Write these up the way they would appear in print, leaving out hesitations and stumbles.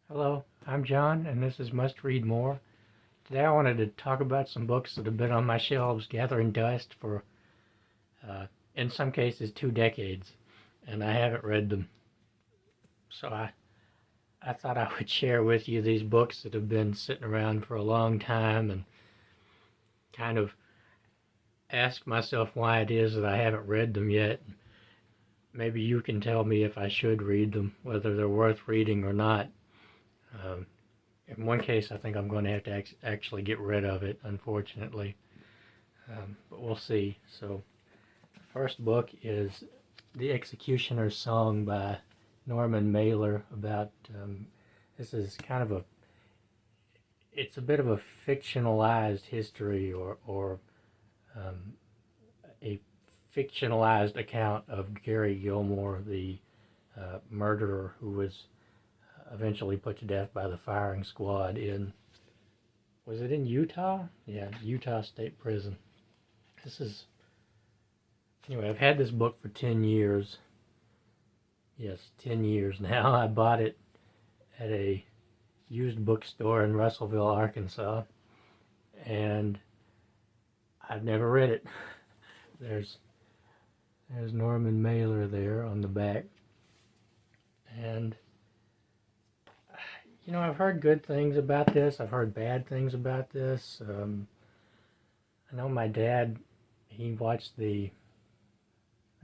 Hello, I'm John, and this is Must Read More. Today I wanted to talk about some books that have been on my shelves gathering dust for, uh, in some cases, 2 decades, and I haven't read them. So I thought I would share with you these books that have been sitting around for a long time and kind of ask myself why it is that I haven't read them yet. Maybe you can tell me if I should read them, whether they're worth reading or not. Um, In one case, I think I'm going to have to actually get rid of it, unfortunately. But we'll see. So, the first book is The Executioner's Song by Norman Mailer. This is kind of it's a bit of a fictionalized history or um, a fictionalized account of Gary Gilmore, the murderer who was eventually put to death by the firing squad was it in Utah? Yeah, Utah State Prison. Anyway, I've had this book for 10 years. Yes, 10 years now. I bought it at a used bookstore in Russellville, Arkansas, and I've never read it. There's Norman Mailer there on the back. And I've heard good things about this. I've heard bad things about this. I know my dad, he watched there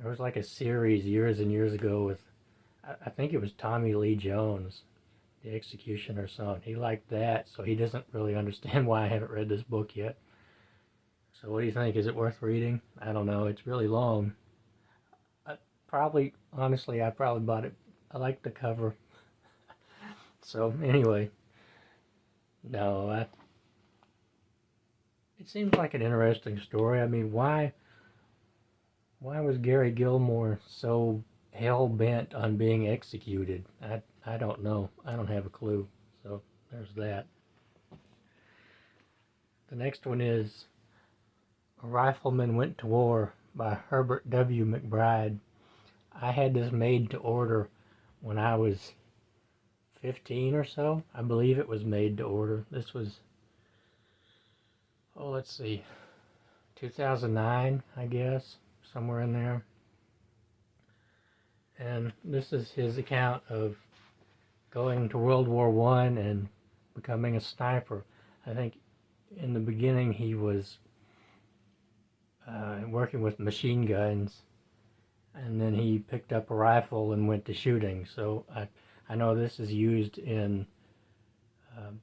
was like a series years and years ago with, I think it was Tommy Lee Jones, The Executioner's Song. He liked that, so he doesn't really understand why I haven't read this book yet. So what do you think? Is it worth reading? I don't know. It's really long. Honestly, I probably bought it. I like the cover. So anyway, no, it seems like an interesting story. I mean, why was Gary Gilmore so hell-bent on being executed? I don't know. I don't have a clue. So there's that. The next one is A Rifleman Went to War by Herbert W. McBride. I had this made to order when I was 15 or so. I believe it was made to order. This was, let's see, 2009, I guess, somewhere in there. And this is his account of going to World War I and becoming a sniper. I think in the beginning he was working with machine guns, and then he picked up a rifle and went to shooting. So I know this is used in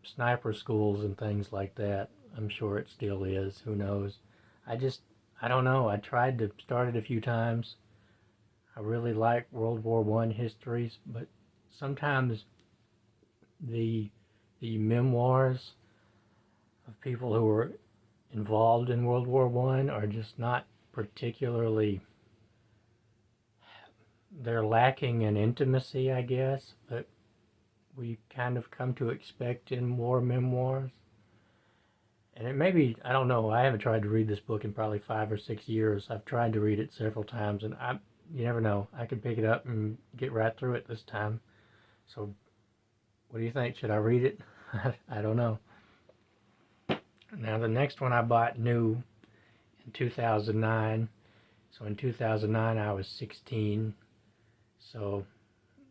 sniper schools and things like that. I'm sure it still is. Who knows? I don't know. I tried to start it a few times. I really like World War I histories, but sometimes the memoirs of people who were involved in World War I are just not particularly, they're lacking in intimacy, I guess, but we kind of come to expect in war memoirs. And it may be, I don't know, I haven't tried to read this book in probably 5 or 6 years. I've tried to read it several times, and you never know. I could pick it up and get right through it this time. So, what do you think? Should I read it? I don't know. Now, the next one I bought new in 2009. So, in 2009, I was 16. So,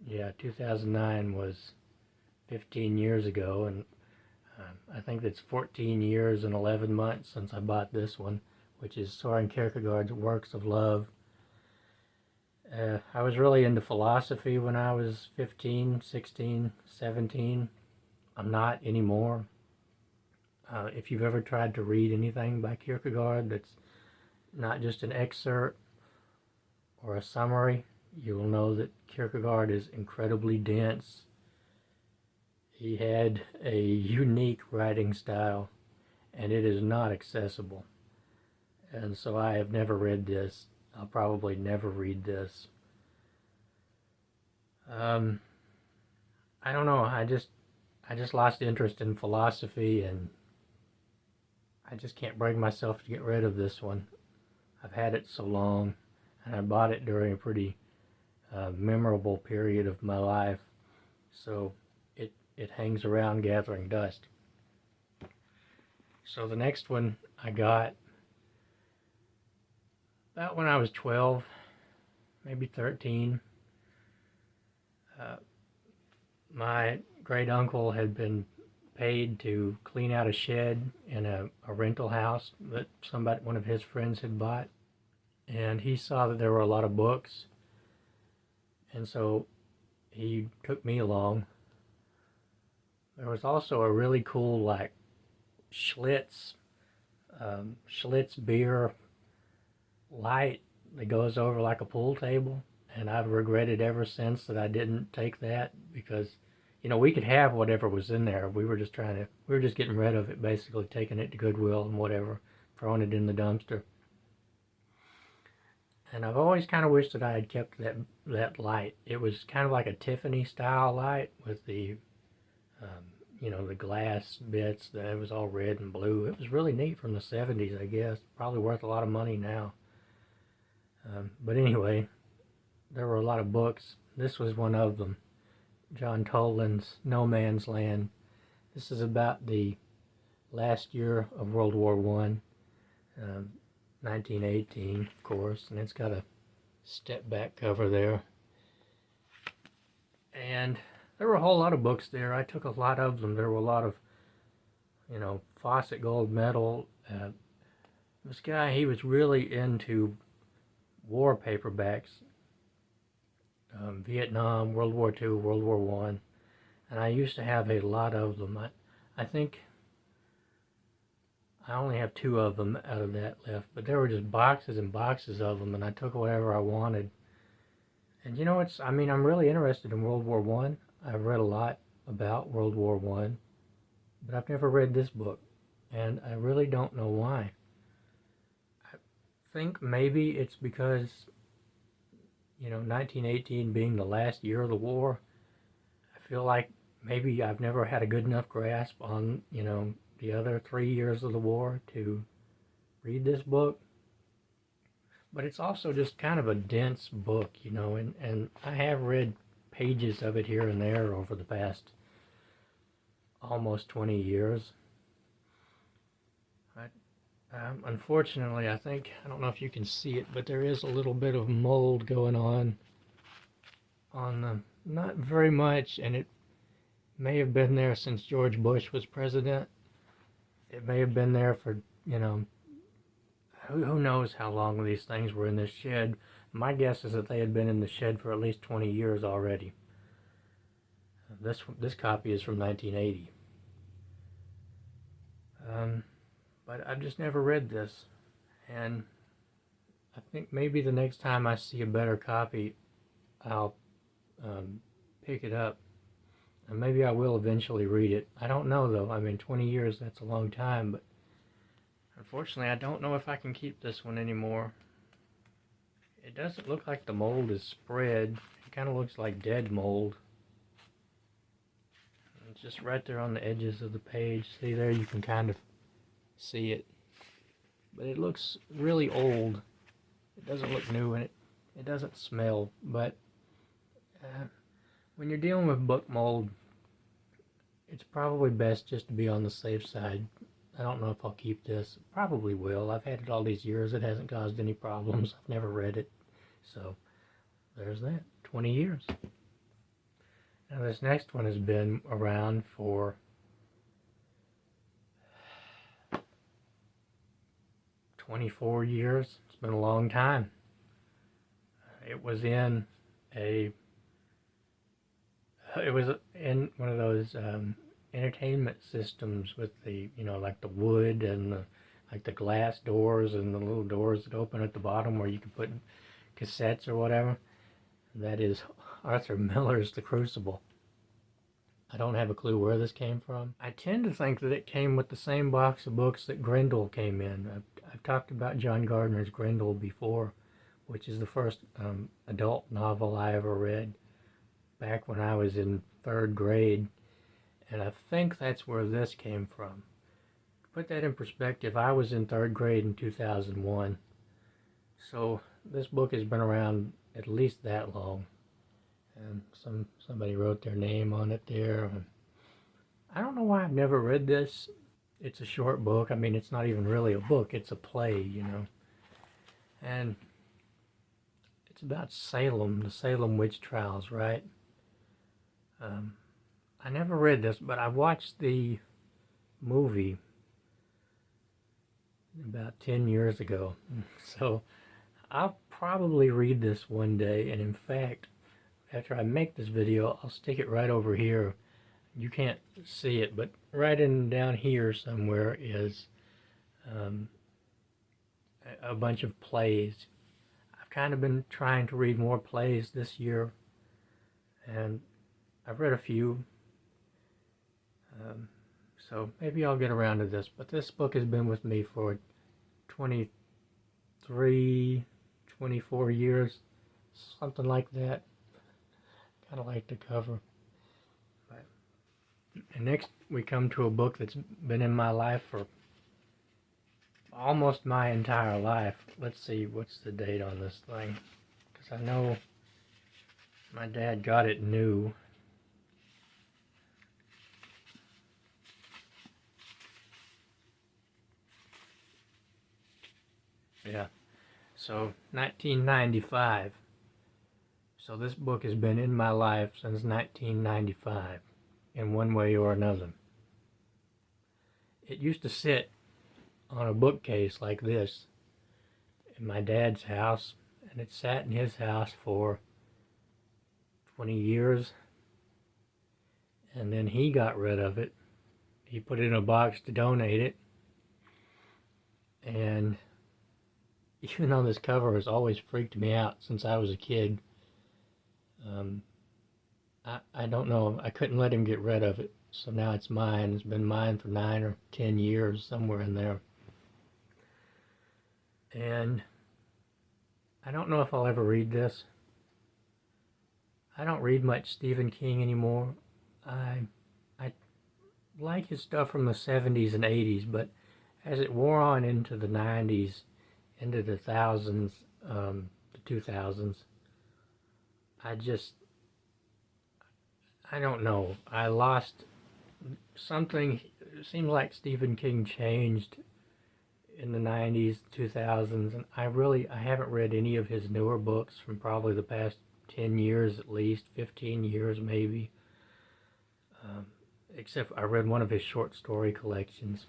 yeah, 2009 was 15 years ago, and I think it's 14 years and 11 months since I bought this one, which is Soren Kierkegaard's Works of Love. I was really into philosophy when I was 15, 16, 17. I'm not anymore. If you've ever tried to read anything by Kierkegaard that's not just an excerpt or a summary, you will know that Kierkegaard is incredibly dense. He had a unique writing style, and it is not accessible. And so I have never read this. I'll probably never read this. I don't know. I just lost interest in philosophy, and I just can't bring myself to get rid of this one. I've had it so long, and I bought it during a pretty memorable period of my life. So it hangs around gathering dust. So the next one I got about when I was 12, maybe 13. My great uncle had been paid to clean out a shed in a rental house that one of his friends had bought. And he saw that there were a lot of books. And so he took me along. There was also a really cool, like, Schlitz beer light that goes over like a pool table. And I've regretted ever since that I didn't take that, because, you know, we could have whatever was in there. We were just getting rid of it, basically taking it to Goodwill and whatever, throwing it in the dumpster. And I've always kind of wished that I had kept that light. It was kind of like a Tiffany style light with the, you know, the glass bits. That it was all red and blue. It was really neat from the 70s, I guess. Probably worth a lot of money now. But anyway, there were a lot of books. This was one of them. John Toland's No Man's Land. This is about the last year of World War I, 1918, of course, and it's got a step back cover there. And there were a whole lot of books there. I took a lot of them. There were a lot of, you know, Fawcett Gold Medal. This guy, he was really into war paperbacks. Vietnam, World War II, World War I, and I used to have a lot of them. I think I only have 2 of them out of that left, but there were just boxes and boxes of them, and I took whatever I wanted. And you know, I'm really interested in World War I. I've read a lot about World War I, but I've never read this book, and I really don't know why. I think maybe it's because, you know, 1918 being the last year of the war, I feel like maybe I've never had a good enough grasp on, you know, the other 3 years of the war to read this book. But it's also just kind of a dense book, you know, and I have read pages of it here and there over the past almost 20 years. Unfortunately, I don't know if you can see it, but there is a little bit of mold going on the, not very much, and it may have been there since George Bush was president. It may have been there for, you know, who knows how long these things were in this shed. My guess is that they had been in the shed for at least 20 years already. This copy is from 1980. But I've just never read this, and I think maybe the next time I see a better copy, I'll pick it up, and maybe I will eventually read it. I don't know, though. I mean, 20 years, that's a long time, but unfortunately, I don't know if I can keep this one anymore. It doesn't look like the mold is spread. It kind of looks like dead mold. It's just right there on the edges of the page. See there, you can kind of see it, but it looks really old. It doesn't look new, and it doesn't smell. But when you're dealing with book mold, it's probably best just to be on the safe side. I don't know if I'll keep this. Probably will. I've had it all these years. It hasn't caused any problems. I've never read it, so there's that. 20 years. Now this next one has been around for 24 years. It's been a long time. It was in one of those entertainment systems with the, you know, like the wood and like the glass doors and the little doors that open at the bottom where you can put cassettes or whatever. That is Arthur Miller's The Crucible. I don't have a clue where this came from. I tend to think that it came with the same box of books that Grendel came in. I've talked about John Gardner's Grendel before, which is the first adult novel I ever read back when I was in 3rd grade. And I think that's where this came from. To put that in perspective, I was in 3rd grade in 2001. So this book has been around at least that long. And somebody wrote their name on it there. I don't know why I've never read this. It's a short book. I mean, it's not even really a book. It's a play, you know. And it's about Salem, the Salem witch trials, right? I never read this, but I watched the movie about 10 years ago. So I'll probably read this one day. And in fact, after I make this video, I'll stick it right over here. You can't see it, but right in down here somewhere is a bunch of plays. I've kind of been trying to read more plays this year, and I've read a few. So maybe I'll get around to this, but this book has been with me for 23, 24 years, something like that. Kind of like the cover. And next we come to a book that's been in my life for almost my entire life. Let's see, what's the date on this thing? Because I know my dad got it new. Yeah, so 1995. So this book has been in my life since 1995, in one way or another. It used to sit on a bookcase like this in my dad's house, and it sat in his house for 20 years, and then he got rid of it. He put it in a box to donate it, and even though this cover has always freaked me out since I was a kid, I don't know, I couldn't let him get rid of it, so now it's mine. It's been mine for 9 or 10 years, somewhere in there. And I don't know if I'll ever read this. I don't read much Stephen King anymore. I like his stuff from the 70s and 80s, but as it wore on into the 90s, into the thousands, the 2000s, I don't know. I lost something. It seems like Stephen King changed in the 90s, 2000s, and I haven't read any of his newer books from probably the past 10 years at least, 15 years maybe. Except I read one of his short story collections.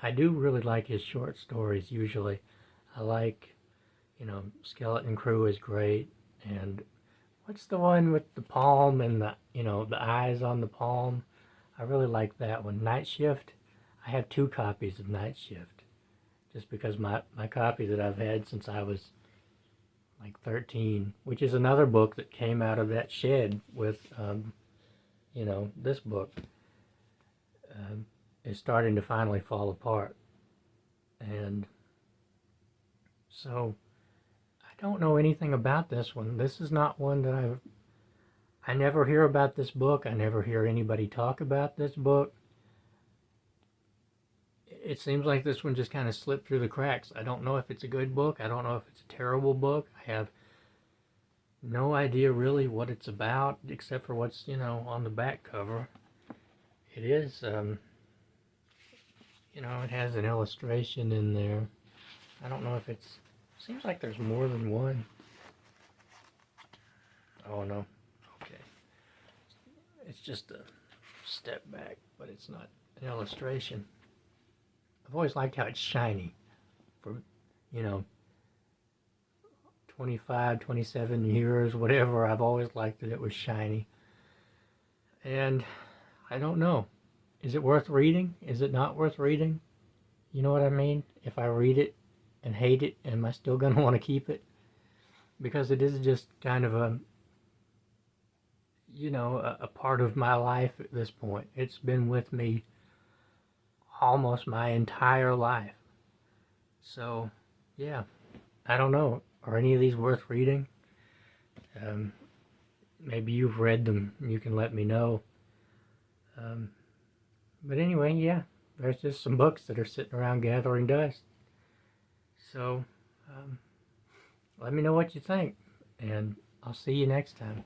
I do really like his short stories usually. I like, Skeleton Crew is great, and what's the one with the palm and the eyes on the palm? I really like that one. Night Shift. I have 2 copies of Night Shift, just because my copy that I've had since I was like 13, which is another book that came out of that shed with, this book, is starting to finally fall apart. And so I don't know anything about this one. This is not one that I never hear about this book. I never hear anybody talk about this book. It seems like this one just kind of slipped through the cracks. I don't know if it's a good book. I don't know if it's a terrible book. I have no idea really what it's about, except for what's, on the back cover. It is, it has an illustration in there. I don't know if seems like there's more than one. Oh no, okay. It's just a step back, but it's not an illustration. I've always liked how it's shiny. For, 25, 27 years, whatever, I've always liked that it was shiny. And I don't know. Is it worth reading? Is it not worth reading? You know what I mean? If I read it and hate it, am I still going to want to keep it? Because it is just kind of a part of my life at this point. It's been with me almost my entire life. So, yeah, I don't know. Are any of these worth reading? Maybe you've read them and you can let me know. But anyway, yeah, there's just some books that are sitting around gathering dust. So, let me know what you think, and I'll see you next time.